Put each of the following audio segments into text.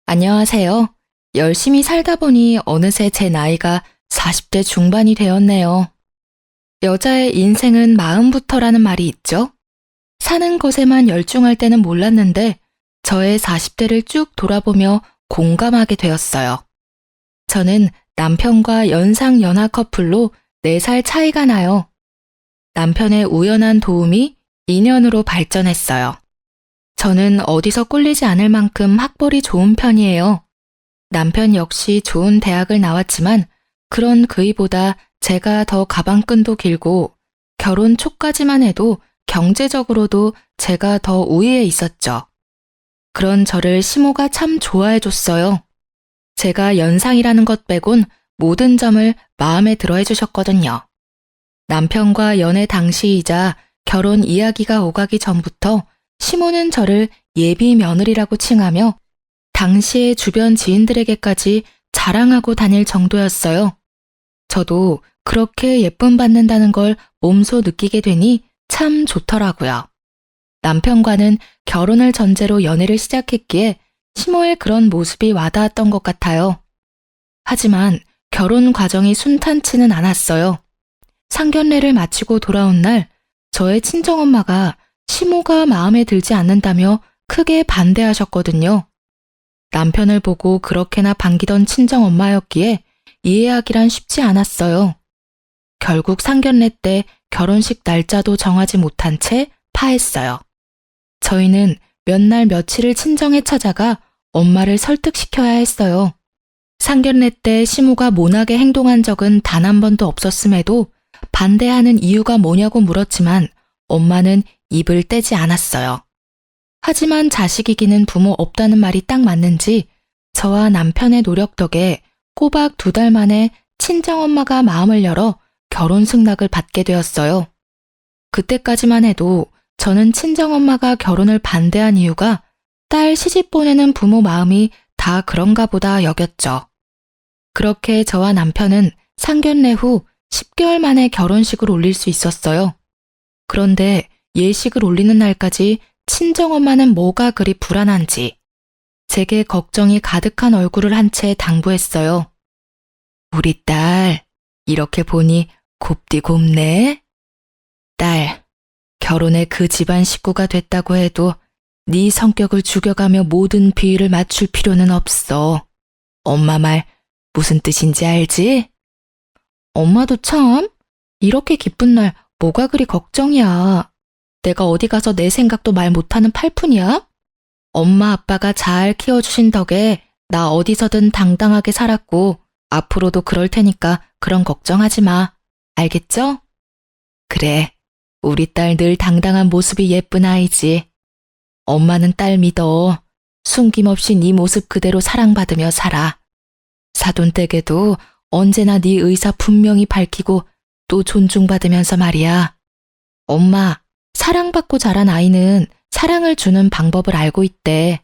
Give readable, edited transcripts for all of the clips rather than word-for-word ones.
안녕하세요. 열심히 살다 보니 어느새 제 나이가 40대 중반이 되었네요. 여자의 인생은 마음부터라는 말이 있죠? 사는 것에만 열중할 때는 몰랐는데 저의 40대를 쭉 돌아보며 공감하게 되었어요. 저는 남편과 연상 연하 커플로 4살 차이가 나요. 남편의 우연한 도움이 인연으로 발전했어요. 저는 어디서 꿀리지 않을 만큼 학벌이 좋은 편이에요. 남편 역시 좋은 대학을 나왔지만 그런 그이보다 제가 더 가방끈도 길고 결혼 초까지만 해도 경제적으로도 제가 더 우위에 있었죠. 그런 저를 시모가 참 좋아해줬어요. 제가 연상이라는 것 빼곤 모든 점을 마음에 들어 해주셨거든요. 남편과 연애 당시이자 결혼 이야기가 오가기 전부터 시모는 저를 예비 며느리라고 칭하며 당시의 주변 지인들에게까지 자랑하고 다닐 정도였어요. 저도 그렇게 예쁨 받는다는 걸 몸소 느끼게 되니 참 좋더라고요. 남편과는 결혼을 전제로 연애를 시작했기에 시모의 그런 모습이 와닿았던 것 같아요. 하지만 결혼 과정이 순탄치는 않았어요. 상견례를 마치고 돌아온 날 저의 친정엄마가 시모가 마음에 들지 않는다며 크게 반대하셨거든요. 남편을 보고 그렇게나 반기던 친정엄마였기에 이해하기란 쉽지 않았어요. 결국 상견례 때 결혼식 날짜도 정하지 못한 채 파했어요. 저희는 몇 날 며칠을 친정에 찾아가 엄마를 설득시켜야 했어요. 상견례 때 시모가 모나게 행동한 적은 단 한 번도 없었음에도 반대하는 이유가 뭐냐고 물었지만 엄마는 입을 떼지 않았어요. 하지만 자식이기는 부모 없다는 말이 딱 맞는지 저와 남편의 노력 덕에 꼬박 2달 만에 친정엄마가 마음을 열어 결혼 승낙을 받게 되었어요. 그때까지만 해도 저는 친정엄마가 결혼을 반대한 이유가 딸 시집 보내는 부모 마음이 다 그런가 보다 여겼죠. 그렇게 저와 남편은 상견례 후 10개월 만에 결혼식을 올릴 수 있었어요. 그런데 예식을 올리는 날까지 친정엄마는 뭐가 그리 불안한지 제게 걱정이 가득한 얼굴을 한 채 당부했어요. 우리 딸, 이렇게 보니 곱디 곱네? 딸, 결혼에 그 집안 식구가 됐다고 해도 네 성격을 죽여가며 모든 비위를 맞출 필요는 없어. 엄마 말 무슨 뜻인지 알지? 엄마도 참, 이렇게 기쁜 날 뭐가 그리 걱정이야. 내가 어디 가서 내 생각도 말 못하는 팔푼이야? 엄마 아빠가 잘 키워주신 덕에 나 어디서든 당당하게 살았고 앞으로도 그럴 테니까 그런 걱정하지 마. 알겠죠? 그래, 우리 딸 늘 당당한 모습이 예쁜 아이지. 엄마는 딸 믿어. 숨김없이 네 모습 그대로 사랑받으며 살아. 사돈댁에도 언제나 네 의사 분명히 밝히고 또 존중받으면서 말이야. 엄마, 사랑받고 자란 아이는 사랑을 주는 방법을 알고 있대.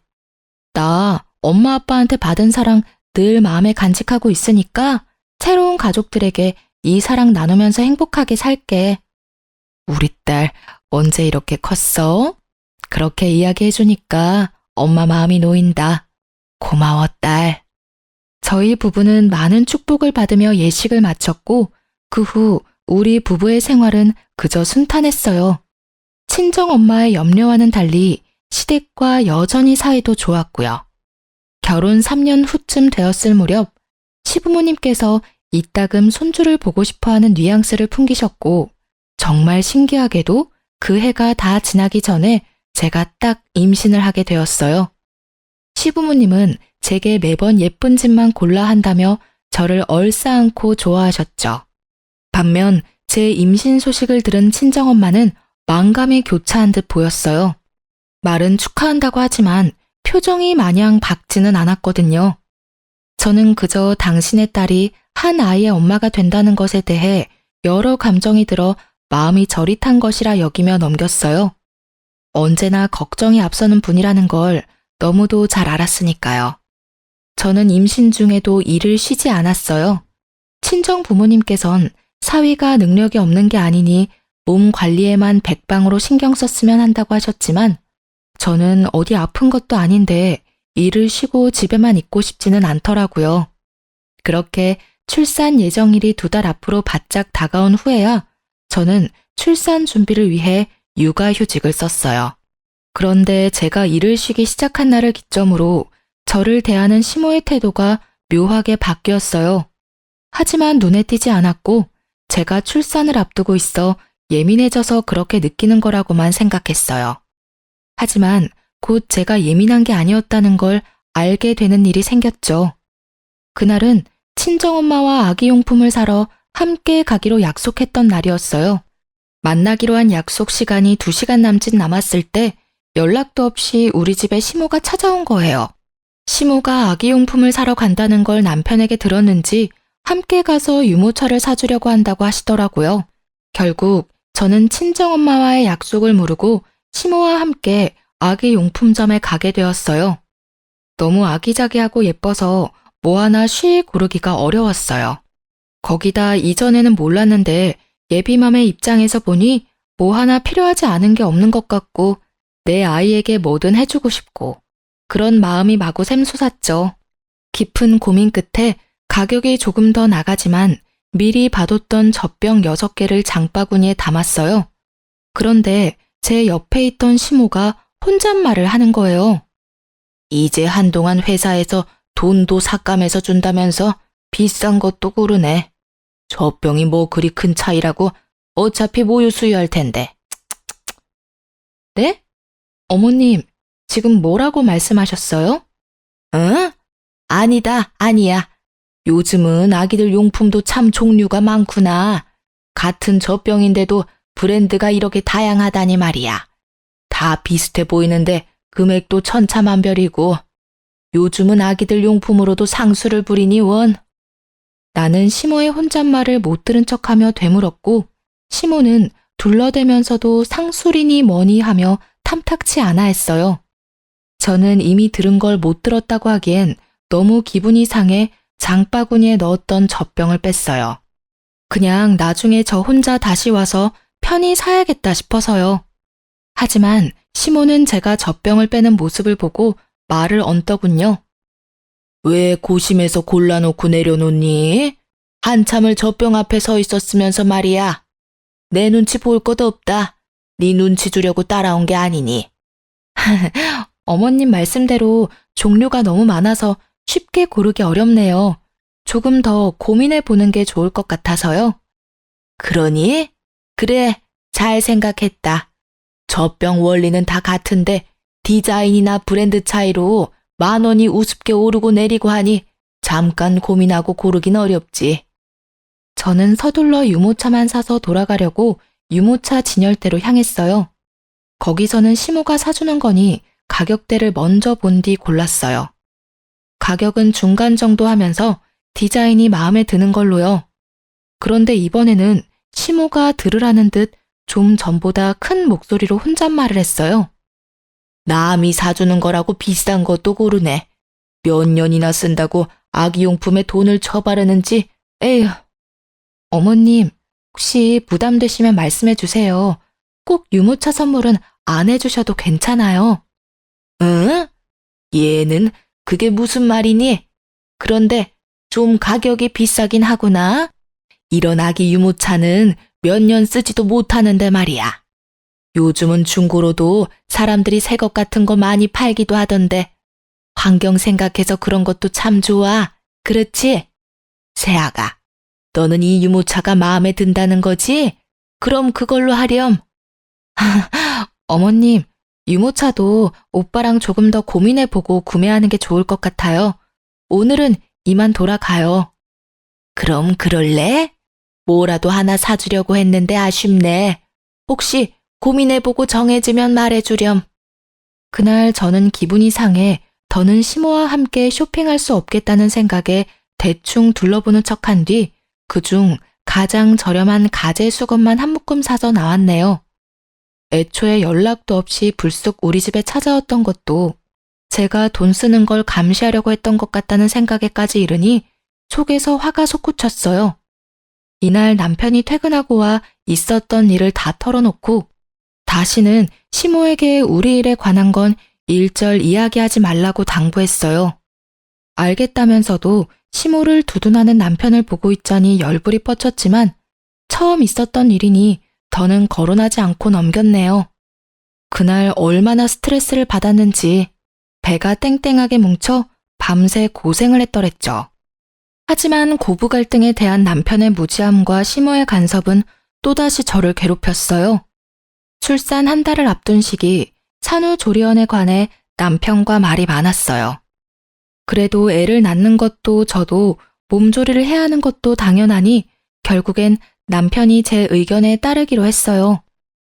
나 엄마 아빠한테 받은 사랑 늘 마음에 간직하고 있으니까 새로운 가족들에게 이 사랑 나누면서 행복하게 살게. 우리 딸 언제 이렇게 컸어? 그렇게 이야기해주니까 엄마 마음이 놓인다. 고마워, 딸. 저희 부부는 많은 축복을 받으며 예식을 마쳤고 그 후 우리 부부의 생활은 그저 순탄했어요. 친정엄마의 염려와는 달리 시댁과 여전히 사이도 좋았고요. 결혼 3년 후쯤 되었을 무렵 시부모님께서 이따금 손주를 보고 싶어하는 뉘앙스를 풍기셨고 정말 신기하게도 그 해가 다 지나기 전에 제가 딱 임신을 하게 되었어요. 시부모님은 제게 매번 예쁜 짓만 골라 한다며 저를 얼싸안고 좋아하셨죠. 반면 제 임신 소식을 들은 친정엄마는 만감이 교차한 듯 보였어요. 말은 축하한다고 하지만 표정이 마냥 밝지는 않았거든요. 저는 그저 당신의 딸이 한 아이의 엄마가 된다는 것에 대해 여러 감정이 들어 마음이 저릿한 것이라 여기며 넘겼어요. 언제나 걱정이 앞서는 분이라는 걸 너무도 잘 알았으니까요. 저는 임신 중에도 일을 쉬지 않았어요. 친정 부모님께선 사위가 능력이 없는 게 아니니 몸 관리에만 백방으로 신경 썼으면 한다고 하셨지만 저는 어디 아픈 것도 아닌데 일을 쉬고 집에만 있고 싶지는 않더라고요. 그렇게 출산 예정일이 2달 앞으로 바짝 다가온 후에야 저는 출산 준비를 위해 육아휴직을 썼어요. 그런데 제가 일을 쉬기 시작한 날을 기점으로 저를 대하는 시모의 태도가 묘하게 바뀌었어요. 하지만 눈에 띄지 않았고 제가 출산을 앞두고 있어 예민해져서 그렇게 느끼는 거라고만 생각했어요. 하지만 곧 제가 예민한 게 아니었다는 걸 알게 되는 일이 생겼죠. 그날은 친정엄마와 아기용품을 사러 함께 가기로 약속했던 날이었어요. 만나기로 한 약속 시간이 2시간 남짓 남았을 때 연락도 없이 우리 집에 시모가 찾아온 거예요. 시모가 아기용품을 사러 간다는 걸 남편에게 들었는지 함께 가서 유모차를 사주려고 한다고 하시더라고요. 결국 저는 친정엄마와의 약속을 무르고 시모와 함께 아기용품점에 가게 되었어요. 너무 아기자기하고 예뻐서 뭐 하나 쉬 고르기가 어려웠어요. 거기다 이전에는 몰랐는데 예비맘의 입장에서 보니 뭐 하나 필요하지 않은 게 없는 것 같고 내 아이에게 뭐든 해주고 싶고 그런 마음이 마구 샘솟았죠. 깊은 고민 끝에 가격이 조금 더 나가지만 미리 봐뒀던 젖병 6개를 장바구니에 담았어요. 그런데 제 옆에 있던 시모가 혼잣말을 하는 거예요. 이제 한동안 회사에서 돈도 삭감해서 준다면서 비싼 것도 고르네. 젖병이 뭐 그리 큰 차이라고 어차피 모유 수유할 텐데. 네? 어머님, 지금 뭐라고 말씀하셨어요? 응? 아니다, 아니야. 요즘은 아기들 용품도 참 종류가 많구나. 같은 젖병인데도 브랜드가 이렇게 다양하다니 말이야. 다 비슷해 보이는데 금액도 천차만별이고 요즘은 아기들 용품으로도 상수를 부리니 원. 나는 시모의 혼잣말을 못 들은 척하며 되물었고 시모는 둘러대면서도 상술이니 뭐니 하며 탐탁치 않아 했어요. 저는 이미 들은 걸 못 들었다고 하기엔 너무 기분이 상해 장바구니에 넣었던 젖병을 뺐어요. 그냥 나중에 저 혼자 다시 와서 편히 사야겠다 싶어서요. 하지만 시모는 제가 젖병을 빼는 모습을 보고 말을 얹더군요. 왜 고심해서 골라놓고 내려놓니? 한참을 젖병 앞에 서 있었으면서 말이야. 내 눈치 볼 것도 없다. 네 눈치 주려고 따라온 게 아니니. 어머님 말씀대로 종류가 너무 많아서 쉽게 고르기 어렵네요. 조금 더 고민해 보는 게 좋을 것 같아서요. 그러니? 그래, 잘 생각했다. 젖병 원리는 다 같은데 디자인이나 브랜드 차이로 10,000원이 우습게 오르고 내리고 하니 잠깐 고민하고 고르긴 어렵지. 저는 서둘러 유모차만 사서 돌아가려고 유모차 진열대로 향했어요. 거기서는 시모가 사주는 거니 가격대를 먼저 본 뒤 골랐어요. 가격은 중간 정도 하면서 디자인이 마음에 드는 걸로요. 그런데 이번에는 시모가 들으라는 듯 좀 전보다 큰 목소리로 혼잣말을 했어요. 남이 사주는 거라고 비싼 것도 고르네. 몇 년이나 쓴다고 아기용품에 돈을 쳐바르는지, 에휴. 어머님, 혹시 부담되시면 말씀해 주세요. 꼭 유모차 선물은 안 해주셔도 괜찮아요. 응? 얘는 그게 무슨 말이니? 그런데 좀 가격이 비싸긴 하구나. 이런 아기 유모차는 몇 년 쓰지도 못하는데 말이야. 요즘은 중고로도 사람들이 새 것 같은 거 많이 팔기도 하던데 환경 생각해서 그런 것도 참 좋아. 그렇지? 세아가, 너는 이 유모차가 마음에 든다는 거지? 그럼 그걸로 하렴. 어머님, 유모차도 오빠랑 조금 더 고민해보고 구매하는 게 좋을 것 같아요. 오늘은 이만 돌아가요. 그럼 그럴래? 뭐라도 하나 사주려고 했는데 아쉽네. 혹시 고민해보고 정해지면 말해주렴. 그날 저는 기분이 상해 더는 시모와 함께 쇼핑할 수 없겠다는 생각에 대충 둘러보는 척한 뒤 그중 가장 저렴한 가재 수건만 한 묶음 사서 나왔네요. 애초에 연락도 없이 불쑥 우리 집에 찾아왔던 것도 제가 돈 쓰는 걸 감시하려고 했던 것 같다는 생각에까지 이르니 속에서 화가 솟구쳤어요. 이날 남편이 퇴근하고 와 있었던 일을 다 털어놓고 다시는 시모에게 우리 일에 관한 건 일절 이야기하지 말라고 당부했어요. 알겠다면서도 시모를 두둔하는 남편을 보고 있자니 열불이 뻗쳤지만 처음 있었던 일이니 더는 거론하지 않고 넘겼네요. 그날 얼마나 스트레스를 받았는지 배가 땡땡하게 뭉쳐 밤새 고생을 했더랬죠. 하지만 고부 갈등에 대한 남편의 무지함과 시모의 간섭은 또다시 저를 괴롭혔어요. 출산 한 달을 앞둔 시기 산후조리원에 관해 남편과 말이 많았어요. 그래도 애를 낳는 것도 저도 몸조리를 해야 하는 것도 당연하니 결국엔 남편이 제 의견에 따르기로 했어요.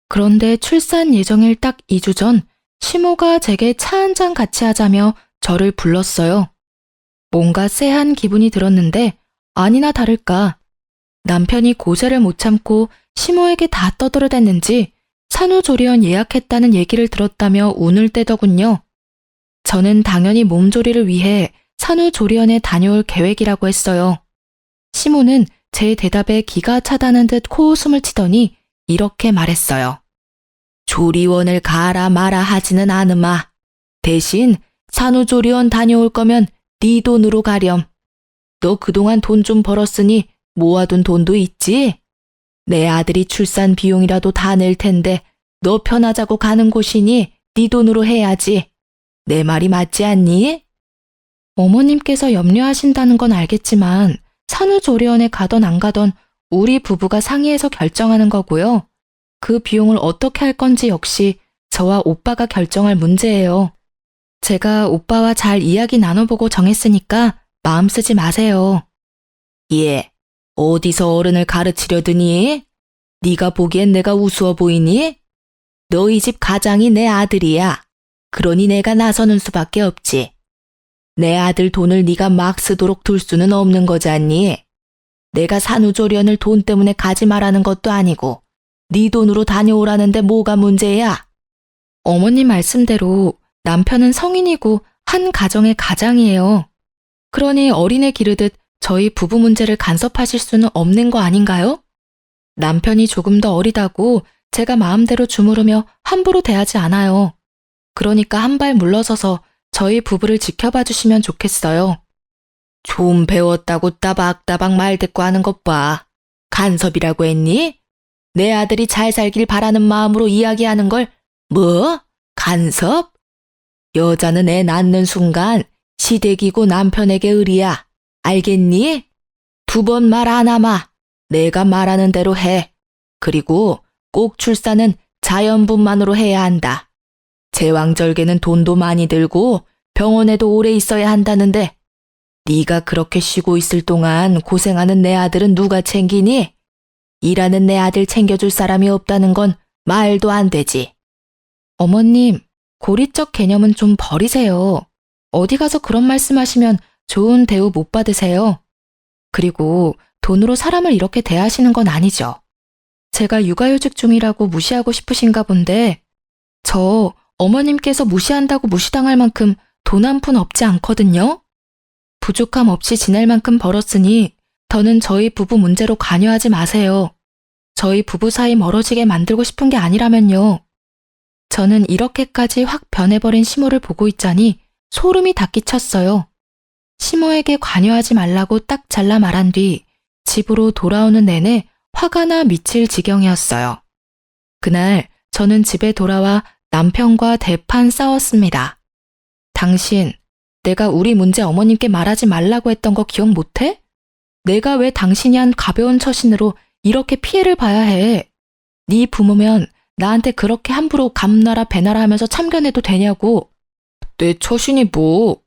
그런데 출산 예정일 딱 2주 전 시모가 제게 차 한 잔 같이 하자며 저를 불렀어요. 뭔가 쎄한 기분이 들었는데 아니나 다를까 남편이 고세를 못 참고 시모에게 다 떠들어댔는지 산후조리원 예약했다는 얘기를 들었다며 운을 떼더군요. 저는 당연히 몸조리를 위해 산후조리원에 다녀올 계획이라고 했어요. 시모는 제 대답에 기가 차다는 듯 코웃음을 치더니 이렇게 말했어요. 조리원을 가라 마라 하지는 않으마. 대신 산후조리원 다녀올 거면 네 돈으로 가렴. 너 그동안 돈 좀 벌었으니 모아둔 돈도 있지? 내 아들이 출산 비용이라도 다 낼 텐데 너 편하자고 가는 곳이니 네 돈으로 해야지. 내 말이 맞지 않니? 어머님께서 염려하신다는 건 알겠지만 산후조리원에 가던 안 가던 우리 부부가 상의해서 결정하는 거고요. 그 비용을 어떻게 할 건지 역시 저와 오빠가 결정할 문제예요. 제가 오빠와 잘 이야기 나눠보고 정했으니까 마음 쓰지 마세요. 예, 어디서 어른을 가르치려드니? 네가 보기엔 내가 우스워 보이니? 너희 집 가장이 내 아들이야. 그러니 내가 나서는 수밖에 없지. 내 아들 돈을 네가 막 쓰도록 둘 수는 없는 거잖니. 내가 산후조리원을 돈 때문에 가지 말라는 것도 아니고 네 돈으로 다녀오라는데 뭐가 문제야? 어머님 말씀대로 남편은 성인이고 한 가정의 가장이에요. 그러니 어린애 기르듯 저희 부부 문제를 간섭하실 수는 없는 거 아닌가요? 남편이 조금 더 어리다고 제가 마음대로 주무르며 함부로 대하지 않아요. 그러니까 한 발 물러서서 저희 부부를 지켜봐 주시면 좋겠어요. 좀 배웠다고 따박따박 말 대꾸 하는 것 봐. 간섭이라고 했니? 내 아들이 잘 살길 바라는 마음으로 이야기하는 걸 뭐? 간섭? 여자는 애 낳는 순간 시댁이고 남편에게 의리야. 알겠니? 2번 말 안 하마. 내가 말하는 대로 해. 그리고 꼭 출산은 자연분만으로 해야 한다. 제왕절개는 돈도 많이 들고 병원에도 오래 있어야 한다는데 네가 그렇게 쉬고 있을 동안 고생하는 내 아들은 누가 챙기니? 일하는 내 아들 챙겨줄 사람이 없다는 건 말도 안 되지. 어머님, 고리적 개념은 좀 버리세요. 어디 가서 그런 말씀하시면 좋은 대우 못 받으세요. 그리고 돈으로 사람을 이렇게 대하시는 건 아니죠. 제가 육아휴직 중이라고 무시하고 싶으신가 본데 저 어머님께서 무시한다고 무시당할 만큼 돈 한 푼 없지 않거든요. 부족함 없이 지낼 만큼 벌었으니 더는 저희 부부 문제로 관여하지 마세요. 저희 부부 사이 멀어지게 만들고 싶은 게 아니라면요. 저는 이렇게까지 확 변해버린 시모를 보고 있자니 소름이 다 끼쳤어요. 시모에게 관여하지 말라고 딱 잘라 말한 뒤 집으로 돌아오는 내내 화가 나 미칠 지경이었어요. 그날 저는 집에 돌아와 남편과 대판 싸웠습니다. 당신, 내가 우리 문제 어머님께 말하지 말라고 했던 거 기억 못해? 내가 왜 당신이 한 가벼운 처신으로 이렇게 피해를 봐야 해? 네 부모면 나한테 그렇게 함부로 감나라 배나라 하면서 참견해도 되냐고. 내 처신이 뭐?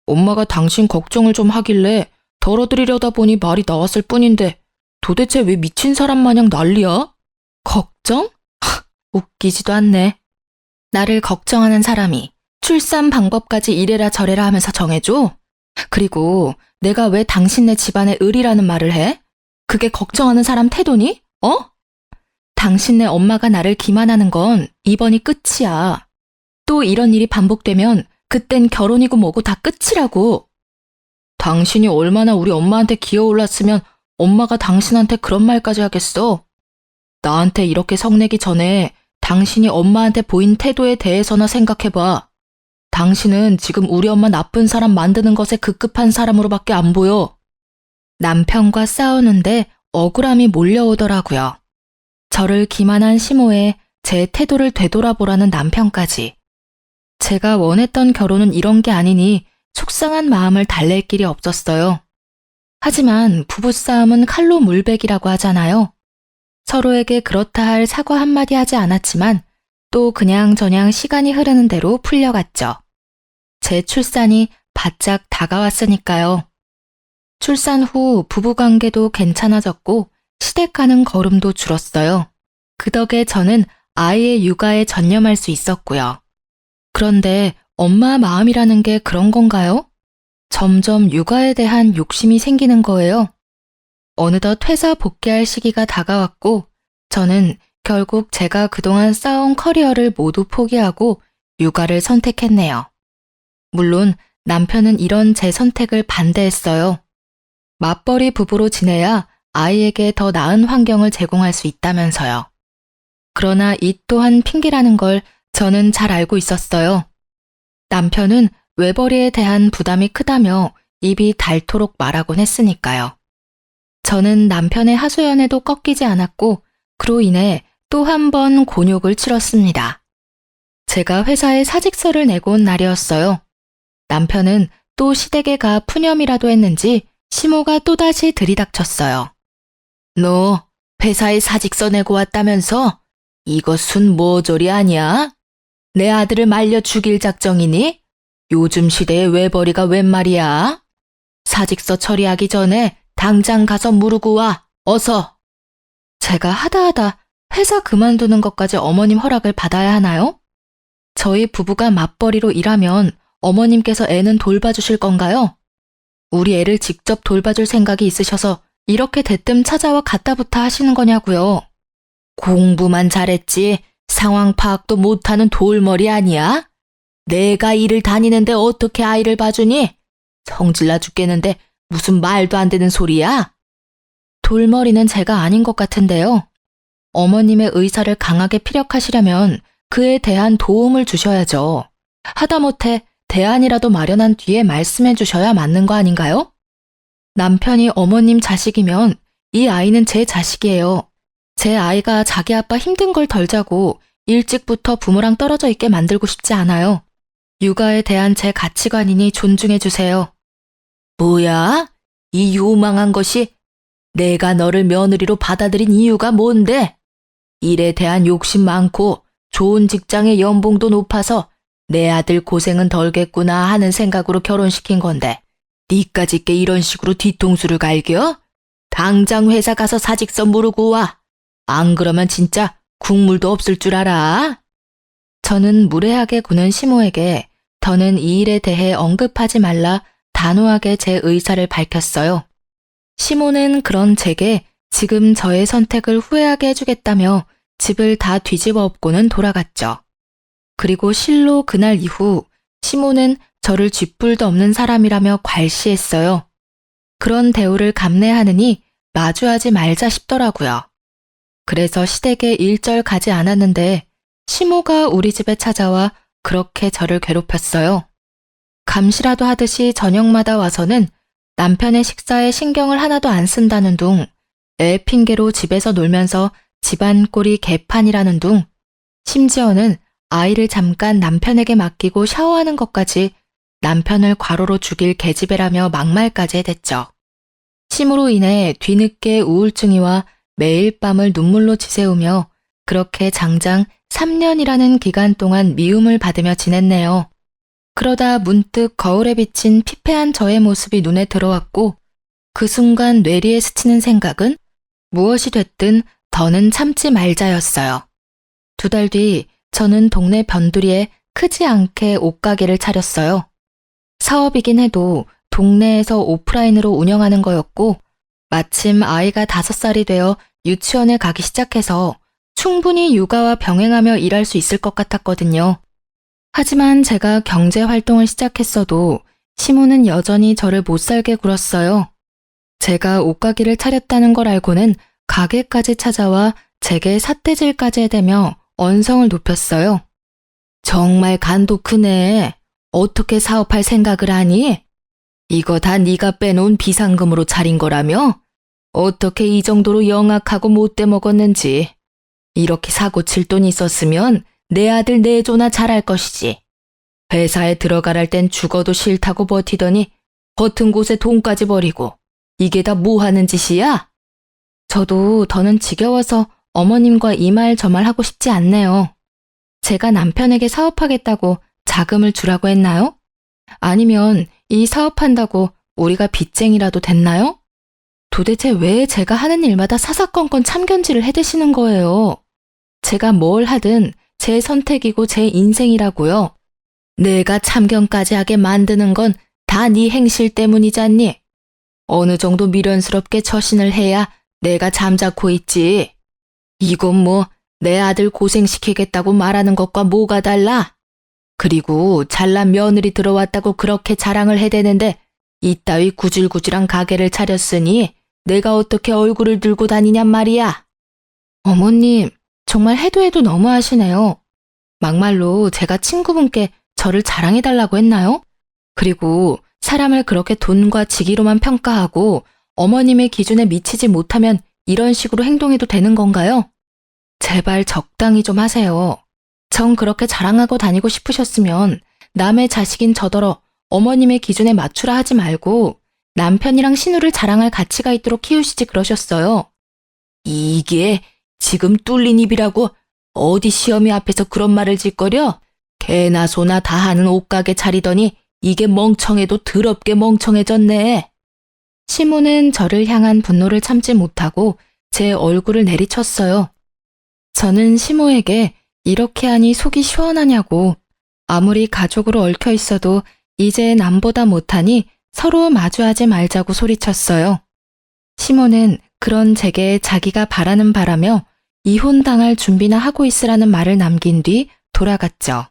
엄마가 당신 걱정을 좀 하길래 덜어드리려다 보니 말이 나왔을 뿐인데 도대체 왜 미친 사람 마냥 난리야? 걱정? 웃기지도 않네. 나를 걱정하는 사람이 출산 방법까지 이래라 저래라 하면서 정해줘? 그리고 내가 왜 당신네 집안의 을이라는 말을 해? 그게 걱정하는 사람 태도니? 어? 당신네 엄마가 나를 기만하는 건 이번이 끝이야. 또 이런 일이 반복되면 그땐 결혼이고 뭐고 다 끝이라고. 당신이 얼마나 우리 엄마한테 기어올랐으면 엄마가 당신한테 그런 말까지 하겠어? 나한테 이렇게 성내기 전에 당신이 엄마한테 보인 태도에 대해서나 생각해봐. 당신은 지금 우리 엄마 나쁜 사람 만드는 것에 급급한 사람으로밖에 안 보여. 남편과 싸우는데 억울함이 몰려오더라고요. 저를 기만한 시모에 제 태도를 되돌아보라는 남편까지. 제가 원했던 결혼은 이런 게 아니니 속상한 마음을 달랠 길이 없었어요. 하지만 부부싸움은 칼로 물베기라고 하잖아요. 서로에게 그렇다 할 사과 한마디 하지 않았지만 또 그냥저냥 시간이 흐르는 대로 풀려갔죠. 제 출산이 바짝 다가왔으니까요. 출산 후 부부관계도 괜찮아졌고 시댁가는 걸음도 줄었어요. 그 덕에 저는 아이의 육아에 전념할 수 있었고요. 그런데 엄마 마음이라는 게 그런 건가요? 점점 육아에 대한 욕심이 생기는 거예요. 어느덧 회사 복귀할 시기가 다가왔고 저는 결국 제가 그동안 쌓아온 커리어를 모두 포기하고 육아를 선택했네요. 물론 남편은 이런 제 선택을 반대했어요. 맞벌이 부부로 지내야 아이에게 더 나은 환경을 제공할 수 있다면서요. 그러나 이 또한 핑계라는 걸 저는 잘 알고 있었어요. 남편은 외벌이에 대한 부담이 크다며 입이 닳도록 말하곤 했으니까요. 저는 남편의 하소연에도 꺾이지 않았고 그로 인해 또 한 번 곤욕을 치렀습니다. 제가 회사에 사직서를 내고 온 날이었어요. 남편은 또 시댁에 가 푸념이라도 했는지 시모가 또다시 들이닥쳤어요. 너 회사에 사직서 내고 왔다면서? 이것은 모조리 아니야? 내 아들을 말려 죽일 작정이니? 요즘 시대에 외벌이가 웬 말이야? 사직서 처리하기 전에 당장 가서 무르고 와, 어서. 제가 하다하다 회사 그만두는 것까지 어머님 허락을 받아야 하나요? 저희 부부가 맞벌이로 일하면 어머님께서 애는 돌봐주실 건가요? 우리 애를 직접 돌봐줄 생각이 있으셔서 이렇게 대뜸 찾아와 갖다부타 하시는 거냐고요. 공부만 잘했지 상황 파악도 못하는 돌머리 아니야? 내가 일을 다니는데 어떻게 아이를 봐주니? 성질나 죽겠는데 무슨 말도 안 되는 소리야? 돌머리는 제가 아닌 것 같은데요. 어머님의 의사를 강하게 피력하시려면 그에 대한 도움을 주셔야죠. 하다못해 대안이라도 마련한 뒤에 말씀해 주셔야 맞는 거 아닌가요? 남편이 어머님 자식이면 이 아이는 제 자식이에요. 제 아이가 자기 아빠 힘든 걸 덜 자고 일찍부터 부모랑 떨어져 있게 만들고 싶지 않아요. 육아에 대한 제 가치관이니 존중해 주세요. 뭐야? 이 요망한 것이 내가 너를 며느리로 받아들인 이유가 뭔데? 일에 대한 욕심 많고 좋은 직장의 연봉도 높아서 내 아들 고생은 덜겠구나 하는 생각으로 결혼시킨 건데 니까짓 게 이런 식으로 뒤통수를 갈겨? 당장 회사 가서 사직서 무르고 와. 안 그러면 진짜 국물도 없을 줄 알아. 저는 무례하게 구는 시모에게 더는 이 일에 대해 언급하지 말라 단호하게 제 의사를 밝혔어요. 시모는 그런 제게 지금 저의 선택을 후회하게 해주겠다며 집을 다 뒤집어 엎고는 돌아갔죠. 그리고 실로 그날 이후 시모는 저를 쥐뿔도 없는 사람이라며 괄시했어요. 그런 대우를 감내하느니 마주하지 말자 싶더라고요. 그래서 시댁에 일절 가지 않았는데 시모가 우리 집에 찾아와 그렇게 저를 괴롭혔어요. 감시라도 하듯이 저녁마다 와서는 남편의 식사에 신경을 하나도 안 쓴다는 둥, 애 핑계로 집에서 놀면서 집안 꼴이 개판이라는 둥, 심지어는 아이를 잠깐 남편에게 맡기고 샤워하는 것까지 남편을 과로로 죽일 계집애라며 막말까지 해댔죠. 심으로 인해 뒤늦게 우울증이 와 매일 밤을 눈물로 지새우며 그렇게 장장 3년이라는 기간 동안 미움을 받으며 지냈네요. 그러다 문득 거울에 비친 피폐한 저의 모습이 눈에 들어왔고 그 순간 뇌리에 스치는 생각은 무엇이 됐든 더는 참지 말자였어요. 2달 뒤 저는 동네 변두리에 크지 않게 옷가게를 차렸어요. 사업이긴 해도 동네에서 오프라인으로 운영하는 거였고 마침 아이가 5살이 되어 유치원에 가기 시작해서 충분히 육아와 병행하며 일할 수 있을 것 같았거든요. 하지만 제가 경제활동을 시작했어도 시모는 여전히 저를 못살게 굴었어요. 제가 옷가게를 차렸다는 걸 알고는 가게까지 찾아와 제게 삿대질까지 해대며 언성을 높였어요. 정말 간도 크네. 어떻게 사업할 생각을 하니? 이거 다 네가 빼놓은 비상금으로 차린 거라며? 어떻게 이 정도로 영악하고 못돼 먹었는지. 이렇게 사고 칠 돈 있었으면 내 아들 내조나 잘할 것이지. 회사에 들어갈 땐 죽어도 싫다고 버티더니 버튼 곳에 돈까지 버리고 이게 다 뭐 하는 짓이야? 저도 더는 지겨워서 어머님과 이 말 저 말 하고 싶지 않네요. 제가 남편에게 사업하겠다고 자금을 주라고 했나요? 아니면 이 사업한다고 우리가 빚쟁이라도 됐나요? 도대체 왜 제가 하는 일마다 사사건건 참견질을 해대시는 거예요? 제가 뭘 하든 제 선택이고 제 인생이라고요. 내가 참견까지 하게 만드는 건 다 네 행실 때문이잖니. 어느 정도 미련스럽게 처신을 해야 내가 잠자코 있지. 이건 뭐 내 아들 고생시키겠다고 말하는 것과 뭐가 달라? 그리고 잘난 며느리 들어왔다고 그렇게 자랑을 해대는데 이따위 구질구질한 가게를 차렸으니 내가 어떻게 얼굴을 들고 다니냔 말이야. 어머님, 정말 해도 해도 너무하시네요. 막말로 제가 친구분께 저를 자랑해달라고 했나요? 그리고 사람을 그렇게 돈과 직위로만 평가하고 어머님의 기준에 미치지 못하면 이런 식으로 행동해도 되는 건가요? 제발 적당히 좀 하세요. 정 그렇게 자랑하고 다니고 싶으셨으면 남의 자식인 저더러 어머님의 기준에 맞추라 하지 말고 남편이랑 신우를 자랑할 가치가 있도록 키우시지 그러셨어요. 이게 지금 뚫린 입이라고 어디 시어미 앞에서 그런 말을 짓거려? 개나 소나 다 하는 옷가게 차리더니 이게 멍청해도 더럽게 멍청해졌네. 시모는 저를 향한 분노를 참지 못하고 제 얼굴을 내리쳤어요. 저는 시모에게 이렇게 하니 속이 시원하냐고, 아무리 가족으로 얽혀 있어도 이제 남보다 못하니 서로 마주하지 말자고 소리쳤어요. 시모는 그런 제게 자기가 바라는 바라며 이혼당할 준비나 하고 있으라는 말을 남긴 뒤 돌아갔죠.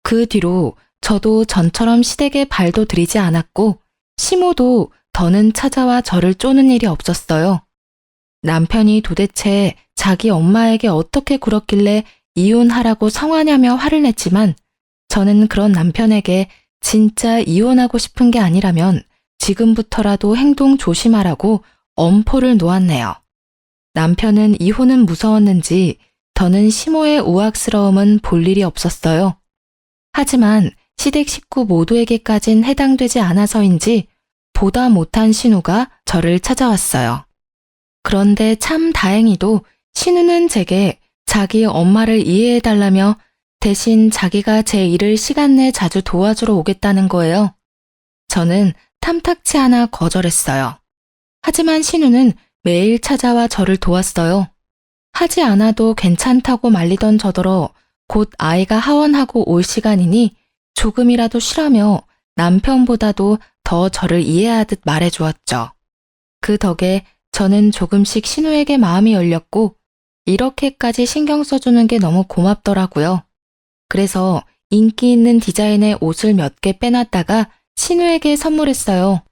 그 뒤로 저도 전처럼 시댁에 발도 들이지 않았고 시모도 더는 찾아와 저를 쪼는 일이 없었어요. 남편이 도대체 자기 엄마에게 어떻게 굴었길래 이혼하라고 성화냐며 화를 냈지만 저는 그런 남편에게 진짜 이혼하고 싶은 게 아니라면 지금부터라도 행동 조심하라고 엄포를 놓았네요. 남편은 이혼은 무서웠는지 더는 시모의 우악스러움은 볼 일이 없었어요. 하지만 시댁 식구 모두에게까진 해당되지 않아서인지 보다 못한 신우가 저를 찾아왔어요. 그런데 참 다행히도 신우는 제게 자기 엄마를 이해해달라며 대신 자기가 제 일을 시간 내 자주 도와주러 오겠다는 거예요. 저는 탐탁치 않아 거절했어요. 하지만 신우는 매일 찾아와 저를 도왔어요. 하지 않아도 괜찮다고 말리던 저더러 곧 아이가 하원하고 올 시간이니 조금이라도 쉬라며 남편보다도 더 저를 이해하듯 말해주었죠. 그 덕에 저는 조금씩 신우에게 마음이 열렸고 이렇게까지 신경 써주는 게 너무 고맙더라고요. 그래서 인기 있는 디자인의 옷을 몇 개 빼놨다가 신우에게 선물했어요.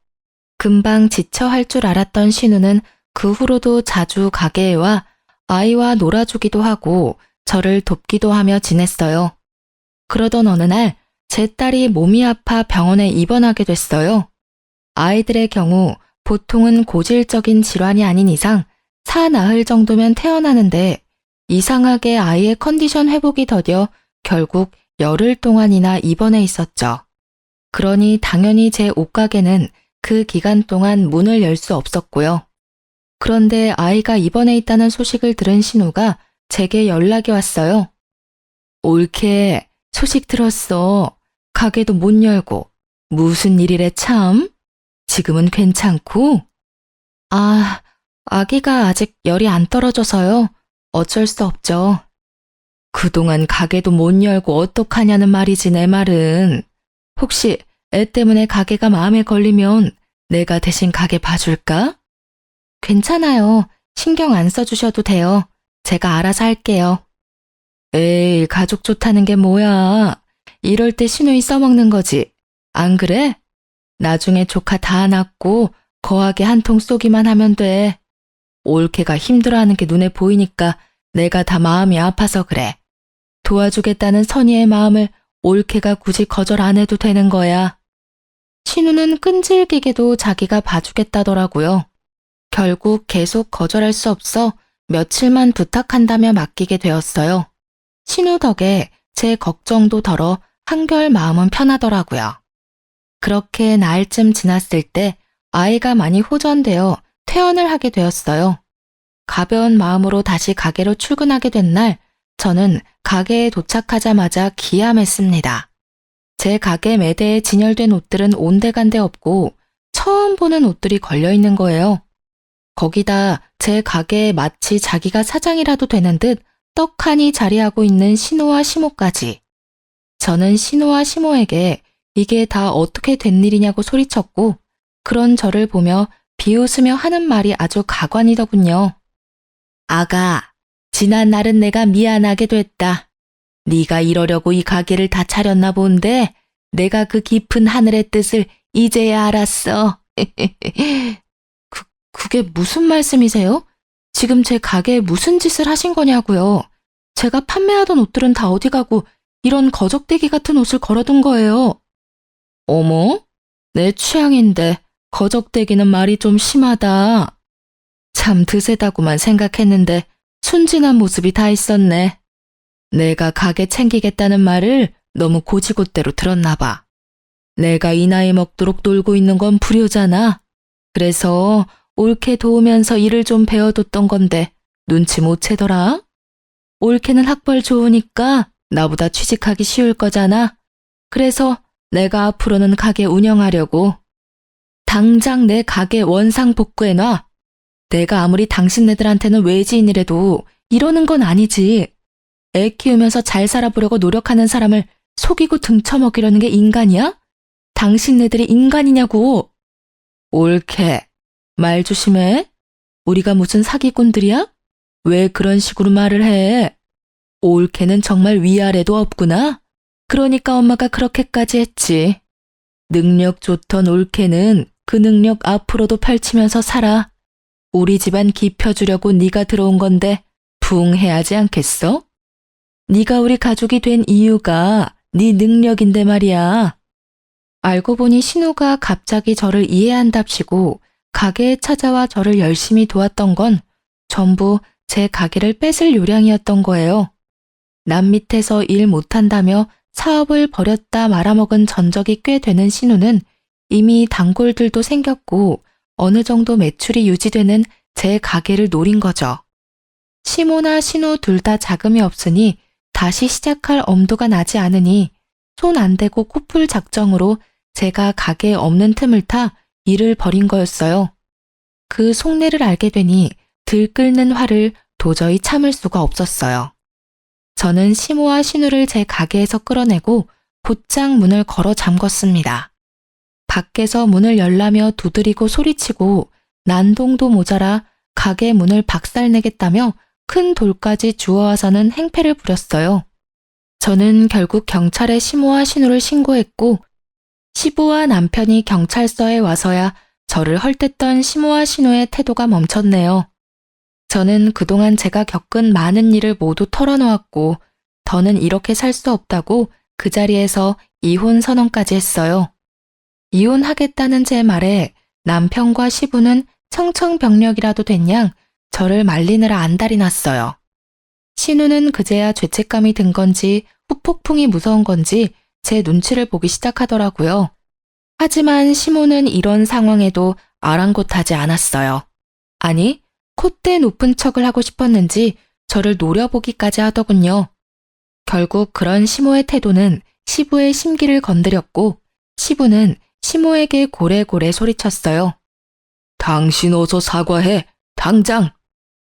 금방 지쳐 할 줄 알았던 신우는 그 후로도 자주 가게에 와 아이와 놀아주기도 하고 저를 돕기도 하며 지냈어요. 그러던 어느 날 제 딸이 몸이 아파 병원에 입원하게 됐어요. 아이들의 경우 보통은 고질적인 질환이 아닌 이상 사나흘 정도면 퇴원하는데 이상하게 아이의 컨디션 회복이 더뎌 결국 열흘 동안이나 입원해 있었죠. 그러니 당연히 제 옷가게는 그 기간 동안 문을 열 수 없었고요. 그런데 아이가 입원해 있다는 소식을 들은 신우가 제게 연락이 왔어요. 옳게 소식 들었어. 가게도 못 열고 무슨 일이래 참? 지금은 괜찮고? 아, 아기가 아직 열이 안 떨어져서요. 어쩔 수 없죠. 그동안 가게도 못 열고 어떡하냐는 말이지 내 말은. 혹시 애 때문에 가게가 마음에 걸리면 내가 대신 가게 봐줄까? 괜찮아요. 신경 안 써주셔도 돼요. 제가 알아서 할게요. 에이, 가족 좋다는 게 뭐야. 이럴 때 시누이 써먹는 거지. 안 그래? 나중에 조카 다 낳고 거하게 한 통 쏘기만 하면 돼. 올케가 힘들어하는 게 눈에 보이니까 내가 다 마음이 아파서 그래. 도와주겠다는 선의의 마음을 올케가 굳이 거절 안 해도 되는 거야. 신우는 끈질기게도 자기가 봐주겠다더라고요. 결국 계속 거절할 수 없어 며칠만 부탁한다며 맡기게 되었어요. 신우 덕에 제 걱정도 덜어 한결 마음은 편하더라고요. 그렇게 나흘쯤 지났을 때 아이가 많이 호전되어 퇴원을 하게 되었어요. 가벼운 마음으로 다시 가게로 출근하게 된 날, 저는 가게에 도착하자마자 기함했습니다. 제 가게 매대에 진열된 옷들은 온데간데 없고 처음 보는 옷들이 걸려있는 거예요. 거기다 제 가게에 마치 자기가 사장이라도 되는 듯 떡하니 자리하고 있는 신우와 시모까지. 저는 신우와 시모에게 이게 다 어떻게 된 일이냐고 소리쳤고 그런 저를 보며 비웃으며 하는 말이 아주 가관이더군요. 아가, 지난 날은 내가 미안하게 됐다. 네가 이러려고 이 가게를 다 차렸나 본데 내가 그 깊은 하늘의 뜻을 이제야 알았어. 그게 무슨 말씀이세요? 지금 제 가게에 무슨 짓을 하신 거냐고요. 제가 판매하던 옷들은 다 어디 가고 이런 거적대기 같은 옷을 걸어둔 거예요. 어머? 내 취향인데 거적대기는 말이 좀 심하다. 참 드세다고만 생각했는데 순진한 모습이 다 있었네. 내가 가게 챙기겠다는 말을 너무 고지곳대로 들었나 봐. 내가 이 나이 먹도록 놀고 있는 건 불효잖아. 그래서 올케 도우면서 일을 좀 배워뒀던 건데 눈치 못 채더라. 올케는 학벌 좋으니까 나보다 취직하기 쉬울 거잖아. 그래서 내가 앞으로는 가게 운영하려고. 당장 내 가게 원상 복구해놔. 내가 아무리 당신네들한테는 외지인이라도 이러는 건 아니지. 애 키우면서 잘 살아보려고 노력하는 사람을 속이고 등쳐먹이려는 게 인간이야? 당신네들이 인간이냐고. 올케, 말 조심해. 우리가 무슨 사기꾼들이야? 왜 그런 식으로 말을 해? 올케는 정말 위아래도 없구나. 그러니까 엄마가 그렇게까지 했지. 능력 좋던 올케는 그 능력 앞으로도 펼치면서 살아. 우리 집안 깊혀주려고 네가 들어온 건데 붕 해야지 않겠어? 네가 우리 가족이 된 이유가 네 능력인데 말이야. 알고 보니 신우가 갑자기 저를 이해한답시고 가게에 찾아와 저를 열심히 도왔던 건 전부 제 가게를 뺏을 요량이었던 거예요. 남 밑에서 일 못한다며 사업을 버렸다 말아먹은 전적이 꽤 되는 신우는 이미 단골들도 생겼고 어느 정도 매출이 유지되는 제 가게를 노린 거죠. 시모나 신우 둘 다 자금이 없으니 다시 시작할 엄두가 나지 않으니 손 안 대고 코풀 작정으로 제가 가게에 없는 틈을 타 일을 벌인 거였어요. 그 속내를 알게 되니 들끓는 화를 도저히 참을 수가 없었어요. 저는 시모와 신우를 제 가게에서 끌어내고 곧장 문을 걸어 잠궜습니다. 밖에서 문을 열라며 두드리고 소리치고 난동도 모자라 가게 문을 박살내겠다며 큰 돌까지 주워와서는 행패를 부렸어요. 저는 결국 경찰에 시모와 신우를 신고했고 시부와 남편이 경찰서에 와서야 저를 헐뜯던 시모와 신우의 태도가 멈췄네요. 저는 그동안 제가 겪은 많은 일을 모두 털어놓았고 더는 이렇게 살 수 없다고 그 자리에서 이혼 선언까지 했어요. 이혼하겠다는 제 말에 남편과 시부는 청청병력이라도 된 양 저를 말리느라 안달이 났어요. 신우는 그제야 죄책감이 든 건지 후폭풍이 무서운 건지 제 눈치를 보기 시작하더라고요. 하지만 시모는 이런 상황에도 아랑곳하지 않았어요. 아니, 콧대 높은 척을 하고 싶었는지 저를 노려보기까지 하더군요. 결국 그런 시모의 태도는 시부의 심기를 건드렸고 시부는 시모에게 고래고래 소리쳤어요. 당신 어서 사과해, 당장.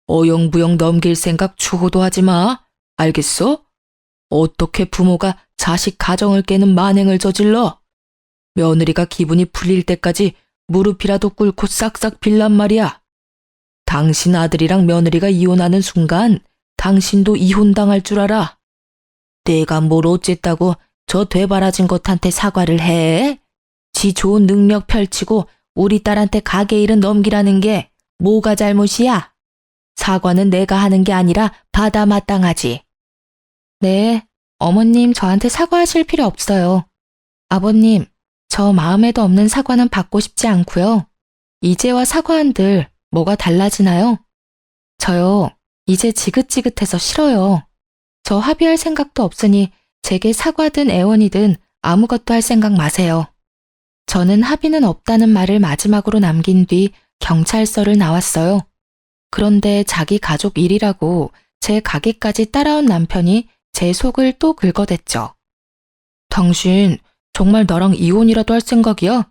어영부영 넘길 생각 추호도 하지 마. 알겠어? 어떻게 부모가 자식 가정을 깨는 만행을 저질러? 며느리가 기분이 풀릴 때까지 무릎이라도 꿇고 싹싹 빌란 말이야. 당신 아들이랑 며느리가 이혼하는 순간 당신도 이혼당할 줄 알아. 내가 뭘 어쨌다고 저 되바라진 것한테 사과를 해? 지 좋은 능력 펼치고 우리 딸한테 가게 일은 넘기라는 게 뭐가 잘못이야? 사과는 내가 하는 게 아니라 받아 마땅하지. 네, 어머님 저한테 사과하실 필요 없어요. 아버님, 저 마음에도 없는 사과는 받고 싶지 않고요. 이제와 사과한들 뭐가 달라지나요? 저요, 이제 지긋지긋해서 싫어요. 저 합의할 생각도 없으니 제게 사과든 애원이든 아무것도 할 생각 마세요. 저는 합의는 없다는 말을 마지막으로 남긴 뒤 경찰서를 나왔어요. 그런데 자기 가족 일이라고 제 가게까지 따라온 남편이 제 속을 또 긁어댔죠. 당신 정말 나랑 이혼이라도 할 생각이야?